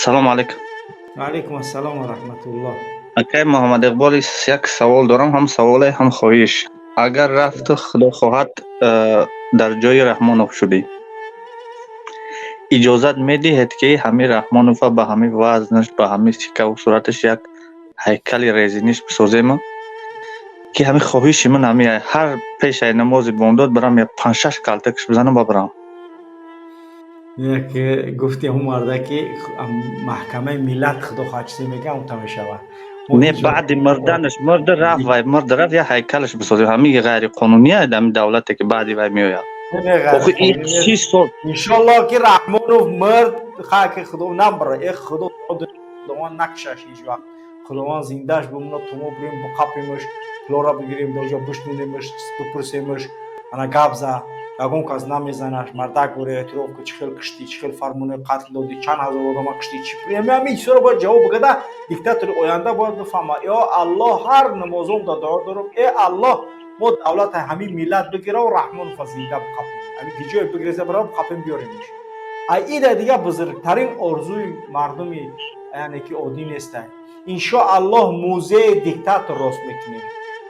салом алейкум. وعلیکم السلام و رحمت الله. акай муҳаммад иқбол як савол дорам, ҳам саволе ҳам хоҳиш. агар рафту худо хоҳад дар ҷои раҳмонов шудӣ, иҷозат медиҳед ки ҳамин раҳмонова ба ҳамин вазнаш, ба ҳамин сикаву сураташ як ҳайкали резиниш бисозема, ки ҳамин хоҳиши ман ҳамин ҳар пешаи намози бомдод барам як 5-6 калтакш бизанам ва барам. یک گفتی هم مرده که محکمه ملت خدا خواهد میگه اون تا میشود. не баъди мурданаш мурда рафт вай мурда рафт я ҳайкалаш бисозем. ҳамин ғайриқонуния дар давлате ки баъди вай меояд. охи ин 6 сол انشالله که رحمانوف مرد خاک خدا نبره. ای خدا خداوند نکشش هیچ وقت. خداوند زندهش بمونه تو ما بریم بقاپیمش لورا بگیریم دوجا بشنونیمش بپرسیمش انا گابزا یگون کس نمیزنش مردک بوره اعتراف که چخیل کشتی چخیل فرمونه قتل دادی چند هزار آدم کشتی چی پریم همین چیزا باید جواب بده. دیکتاتور آینده باید بفهمه یا الله هر نمازم دعا دارم ای الله ما دولت همین ملت بگیره و رحمان فزیده بقاپیم. همین دیجای بگیره برام بقاپیم بیاریمش. ایده دیگه بزرگترین آرزوی مردمی یعنی که عادی نیست. ان شاء الله موزه دیکتاتور راست میکنیم.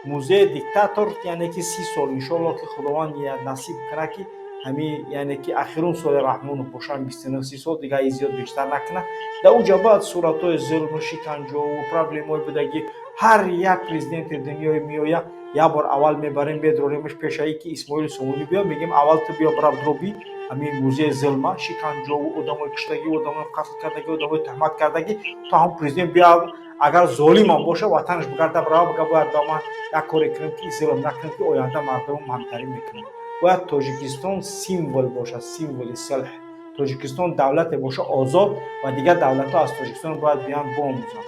موزه دیکتاتور یعنی که 30 سال ان شاء الله که خداوند نصیب کنه که همین یعنی که اخرون سال رحمان و باشن 29 30 سال دیگه زیاد بیشتر نکنه. در اونجا بعد صورت‌های ظلم و شکنجه و پرابلم‌های بودگی هر یک پرزیدنت دنیای میویا یا بار اول میبریم بدروریمش پیشایی که اسماعیل سومونی بیا میگیم اول تو بیا برام دروبی همین موزه ظلم شکنجه و آدمای کشتگی و آدمای قتل کردگی و آدمای تهمت کردگی تا هم پرزیدنت بیا اگر ظالم هم باشه وطنش بگرده برای بگه باید دامن یک کاری کنیم که ظلم نکنیم که آینده مردم همکاری میکنیم. باید تاجیکستان سیمبل باشه، سیمبل صلح. تاجیکستان دولت باشه آزاد و دیگر دولت ها از تاجیکستان باید بیان بآموزن.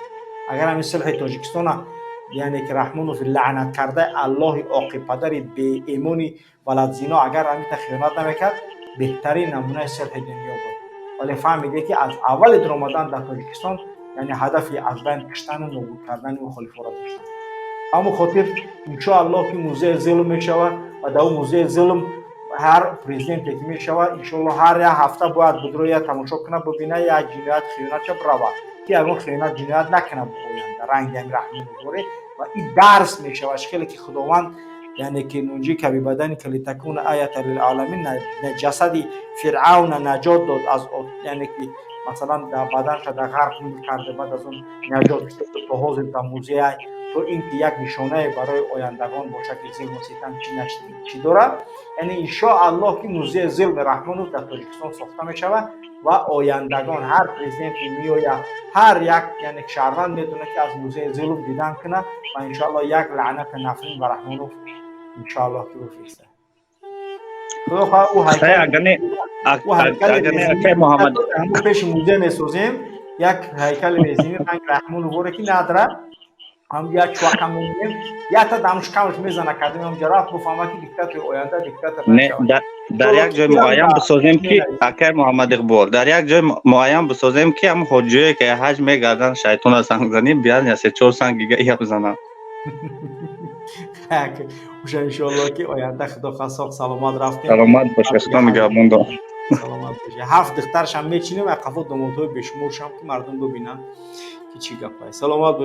اگر همین صلح تاجیکستان یعنی که رحمانوف لعنت کرده الله عاقبت به ایمانی ولد زینا اگر همین خیانت نمیکرد بهترین نمونه صلح دنیا بود. ولی فهمیده که از اول در آمدن در تاجیکستان یعنی هدفی از بین کشتن و نابود کردن مخالفا را داشتن. اما خاطر ان شاء الله که موزه ظلم میشود و در اون موزه ظلم هر پرزیدنت که میشود ان شاء الله هر هفته باید بدروی تماشا کنه ببینه یا جنایت خیانت چه برابر که اون خیانت جنایت نکنه بگویند رنگ هم رحمی بگوره و این درس میشود شکلی که خداوند یعنی که نونجی که بدن که لتکون آیت للعالمین جسد فرعون نجات داد از یعنی که مثلا در بدنش در غرق کرده بعد از اون نجات تو حاضر در موزه تو این که یک نشانه برای آیندگان باشه که ظلم و ستم چی داره. یعنی ان شاء الله که موزه ظلم رحمانوف در تاجیکستان ساخته می شود و آیندگان هر پرزیدنت میآید هر یک یعنی شهروند میدونه که از موزه ظلم دیدن کنه و ان شاء الله یک لعنت نفرین بر رحمانوف ان شاء الله که بفرسته. خدا خواه او هیکل محمد همون پیش موزه میسازیم یک هیکل رزینی رنگ رحمانوف رو که نداره هم یک چوکم می‌بینیم یا تا دمشقش میزنه کردیم هم جراف بفهمه که دیکتاتور آینده دیکتاتور نه در یک جای معین بسازیم که اکر محمد اقبال در یک جای معین بسازیم که هم حجوی که حج میگردن شیطان سنگ زنی بیان یا 3-4 سنگ دیگه یا بزنن اوش ان شاء الله که آینده خدا خاص سلامت رفتیم سلامت باش اسلام میگم سلامت باشه 7 دخترش هم میچینیم و قفا دامادهای بشمورش هم که مردم ببینن که چی گپه. سلامت